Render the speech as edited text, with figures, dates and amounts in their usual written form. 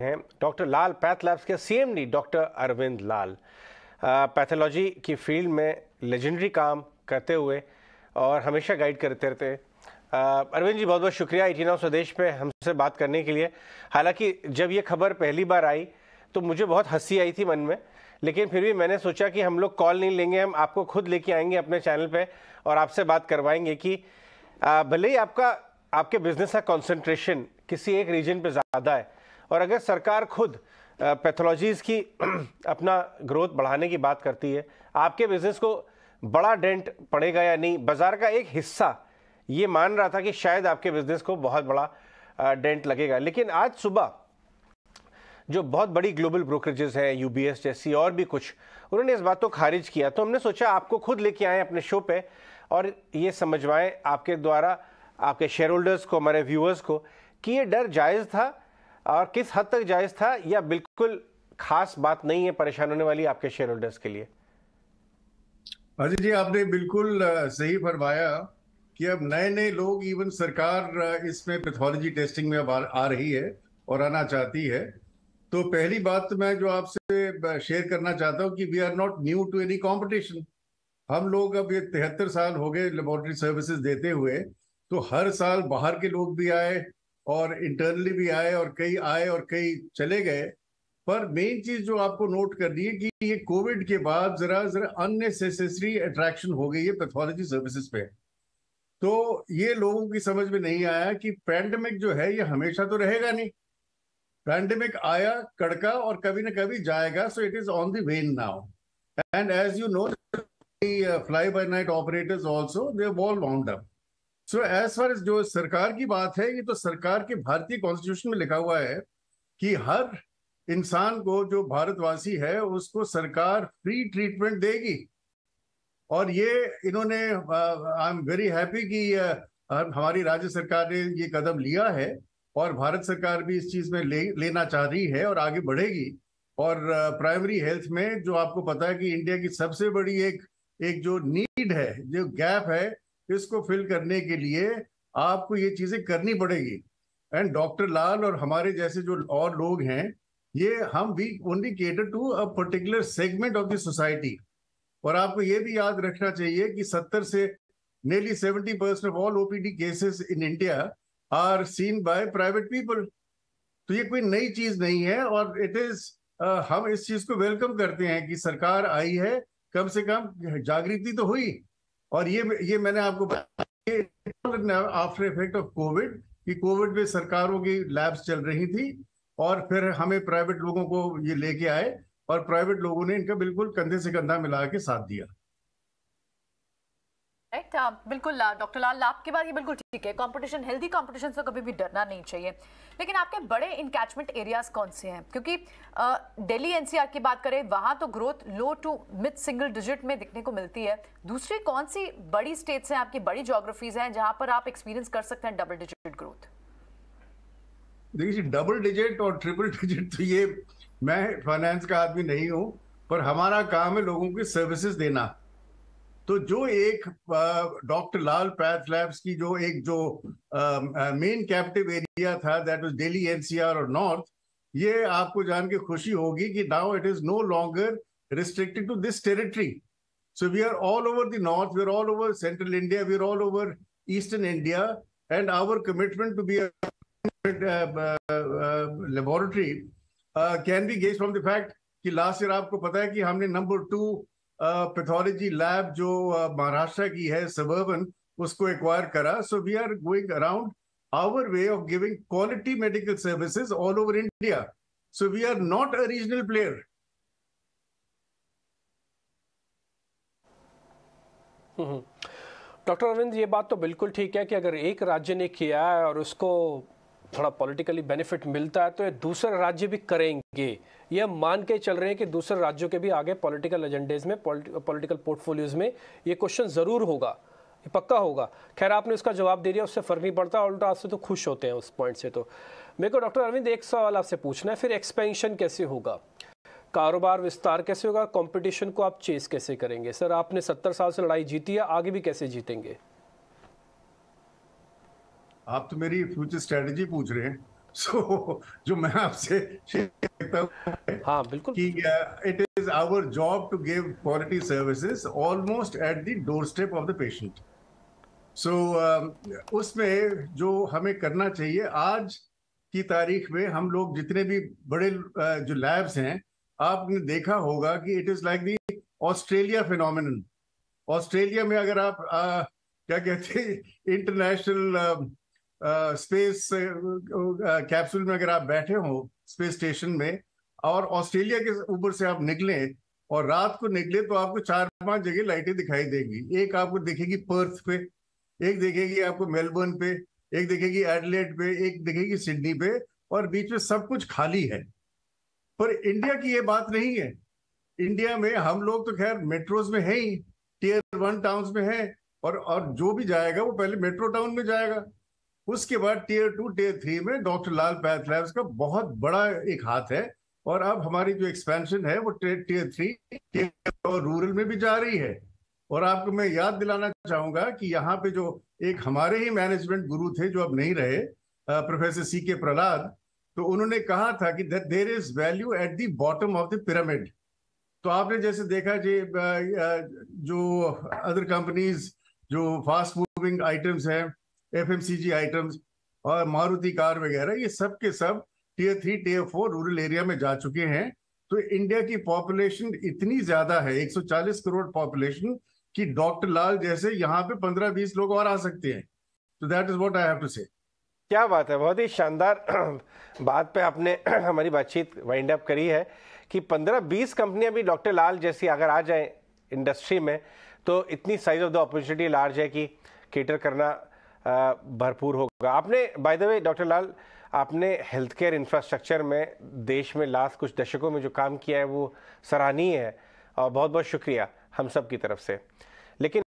हैं डॉक्टर लाल path labs के CMD doctor Arvind लाल। Pathology की फील्ड में लेजेंडरी काम करते हुए और हमेशा गाइड करते रहते हैं। अरविंद जी, बहुत बहुत शुक्रिया 18 नाउ स्वदेश पे हमसे बात करने के लिए। हालांकि जब ये खबर पहली बार आई तो मुझे बहुत हंसी आई थी मन में, लेकिन फिर भी मैंने सोचा कि हम लोग कॉल नहीं लेंगे, हम आपको खुद लेके आएंगे अपने चैनल पे और आपसे बात करवाएंगे कि भले ही आपके बिजनेस का कंसंट्रेशन किसी एक रीजन पे ज़्यादा है और अगर सरकार खुद पैथोलॉजीज़ की अपना ग्रोथ बढ़ाने की बात करती है, आपके बिजनेस को बड़ा डेंट पड़ेगा या नहीं? बाजार का एक हिस्सा ये मान रहा था कि शायद आपके बिजनेस को बहुत बड़ा डेंट लगेगा, लेकिन आज सुबह जो बहुत बड़ी ग्लोबल ब्रोकरेजेस हैं, यूबीएस जैसी और भी कुछ, उन्होंने इस बात को खारिज किया। तो हमने सोचा आपको खुद लेके आए अपने शो पे और ये समझवाएं आपके द्वारा आपके शेयर होल्डर्स को, हमारे व्यूअर्स को, कि ये डर जायज़ था और किस हद तक जायज़ था या बिल्कुल खास बात नहीं है परेशान होने वाली आपके शेयर होल्डर्स के लिए। अजय जी, आपने बिल्कुल सही फरमाया कि अब नए नए लोग, इवन सरकार इसमें पैथोलॉजी टेस्टिंग में अब आ रही है और आना चाहती है। तो पहली बात तो मैं जो आपसे शेयर करना चाहता हूँ कि we are not new to any competition. हम लोग अब ये 73 साल हो गए लेबोरेटरी सर्विसेज देते हुए, तो हर साल बाहर के लोग भी आए और इंटरनली भी आए और कई चले गए। पर मेन चीज जो आपको नोट करनी है कि ये कोविड के बाद जरा अननेसेसरी अट्रैक्शन हो गई है पैथोलॉजी सर्विसेज पे। तो ये लोगों की समझ में नहीं आया कि पैंडेमिक जो है ये हमेशा तो रहेगा नहीं। पैंडेमिक आया, कड़का और कभी ना कभी जाएगा। So it is on the wane now, and as you know, fly by night operators also they all wound up. So as far as जो सरकार की बात है, ये तो सरकार के भारतीय कॉन्स्टिट्यूशन में लिखा हुआ है कि हर इंसान को, जो भारतवासी है, उसको सरकार फ्री ट्रीटमेंट देगी। और ये इन्होंने, आई एम वेरी हैप्पी कि हमारी राज्य सरकार ने ये कदम लिया है और भारत सरकार भी इस चीज में लेना चाह रही है और आगे बढ़ेगी। और प्राइमरी हेल्थ में जो आपको पता है कि इंडिया की सबसे बड़ी एक जो नीड है, जो गैप है, इसको फिल करने के लिए आपको ये चीजें करनी पड़ेगी। एंड डॉक्टर लाल और हमारे जैसे जो और लोग हैं, ये हम we only cater to a particular segment of the society. और आपको ये भी याद रखना चाहिए कि 70 से nearly 70% of all OPD cases in India are seen by private people. तो ये कोई नई चीज नहीं है और इट इज, हम इस चीज को वेलकम करते हैं कि सरकार आई है, कम से कम जागृति तो हुई। और ये मैंने आपको आफ्टर इफेक्ट ऑफ कोविड, कि कोविड में सरकारों की लैब्स चल रही थी और फिर हमें प्राइवेट लोगों को ये लेके आए और प्राइवेट लोगों ने इनका बिल्कुल कंधे से कंधा मिला के साथ दिया। राइट, बिल्कुल डॉक्टर लाल, आपकी बात ये बिल्कुल ठीक है। कंपटीशन, हेल्दी कंपटीशन से कभी भी डरना नहीं चाहिए। लेकिन आपके बड़े इनकैचमेंट एरियाज कौन से हैं? क्योंकि दिल्ली एनसीआर की बात करें, वहां तो growth low to mid single digit में दिखने को मिलती है। दूसरी कौन सी बड़ी स्टेट्स हैं, आपकी बड़ी ज्योग्राफीज हैं, जहां पर आप एक्सपीरियंस कर सकते हैं डबल डिजिट ग्रोथ? देखिए, डबल डिजिट और ट्रिपल डिजिट, तो ये, मैं फाइनेंस का आदमी नहीं हूं, पर हमारा काम है लोगों की सर्विसेज देना। तो जो एक डॉक्टर लाल पैथ लैब्स की जो मेन कैप्टिव एरिया था, दैट वाज दिल्ली एनसीआर और नॉर्थ, ये आपको जान के खुशी होगी कि now it is no longer restricted to this territory. So we are all over the north, we are all over central India, we are all over eastern India, and our commitment to be laboratory can be gauge from the fact कि last year आपको पता है कि हमने number 2 pathology lab जो महाराष्ट्र की है, suburban, उसको एक्वायर करा। So we are going around our way of giving quality medical services all over India. So we are not a regional player. Doctor Arvind, ये बात तो बिल्कुल ठीक है कि अगर एक राज्य ने किया है और उसको थोड़ा पॉलिटिकली बेनिफिट मिलता है तो ये दूसरे राज्य भी करेंगे। ये हम मान के चल रहे हैं कि दूसरे राज्यों के भी आगे पॉलिटिकल एजेंडेज में, पॉलिटिकल पोर्टफोलियोज में ये क्वेश्चन ज़रूर होगा, ये पक्का होगा। खैर, आपने उसका जवाब दे दिया, उससे फ़र्क नहीं पड़ता, उल्टा आपसे तो खुश होते हैं उस पॉइंट से। तो मेरे को डॉक्टर अरविंद एक सवाल आपसे पूछना है, फिर एक्सपेंशन कैसे होगा, कारोबार विस्तार कैसे होगा, कंपटीशन को आप चेस कैसे करेंगे? सर, आपने 70 साल से लड़ाई जीती है, आगे भी कैसे जीतेंगे? आप तो मेरी फ्यूचर स्ट्रेटेजी पूछ रहे हैं। जो मैं आपसे शेयर करता हूँ हाँ बिल्कुल कि it is our job to give quality services almost at the door step of the patient. So उसमें जो हमें करना चाहिए, आज की तारीख में हम लोग जितने भी बड़े जो लैब्स हैं, आपने देखा होगा कि it is like the Australia phenomenon. Australia में अगर आप क्या कहते हैं, इंटरनेशनल स्पेस कैप्सूल में अगर आप बैठे हो स्पेस स्टेशन में, और ऑस्ट्रेलिया के ऊपर से आप निकले और रात को निकले, तो आपको 4-5 जगह लाइटें दिखाई देंगी। एक आपको दिखेगी पर्थ पे, एक दिखेगी आपको मेलबर्न पे, एक दिखेगी एडिलेड पे, एक दिखेगी सिडनी पे, और बीच में सब कुछ खाली है। पर इंडिया की ये बात नहीं है। इंडिया में हम लोग तो खैर मेट्रोज में है ही, टियर 1 टाउन्स में है, और जो भी जाएगा वो पहले मेट्रो टाउन में जाएगा, उसके बाद टियर 2 टियर 3 में डॉक्टर लाल पैथ लैब्स का बहुत बड़ा एक हाथ है। और अब हमारी जो एक्सपेंशन है वो टियर 3 और रूरल में भी जा रही है। और आपको मैं याद दिलाना चाहूंगा कि यहाँ पे जो एक हमारे ही मैनेजमेंट गुरु थे जो अब नहीं रहे, प्रोफेसर CK प्रहलाद, तो उन्होंने कहा था कि there is value at the bottom of the pyramid. तो आपने जैसे देखा कि जो अदर कंपनीज जो फास्ट मूविंग आइटम्स हैं, FMCG आइटम्स और मारुति कार वगैरह, ये सब के सब टियर 3 टियर 4 रूरल एरिया में जा चुके हैं। तो इंडिया की पॉपुलेशन इतनी ज्यादा है, 140 करोड़ पॉपुलेशन, कि डॉक्टर लाल जैसे यहाँ पे 15-20 लोग और आ सकते हैं। तो that is what I have to say. क्या बात है, बहुत ही शानदार बात पे आपने हमारी बातचीत वाइंड अप करी है कि 15-20 कंपनियां भी डॉक्टर लाल जैसी अगर आ जाएं इंडस्ट्री में, तो इतनी size of the opportunity large है कि केटर करना भरपूर होगा। आपने बाय द वे डॉक्टर लाल, आपने हेल्थ केयर इंफ्रास्ट्रक्चर में देश में लास्ट कुछ दशकों में जो काम किया है वो सराहनीय है, और बहुत बहुत शुक्रिया हम सब की तरफ से। लेकिन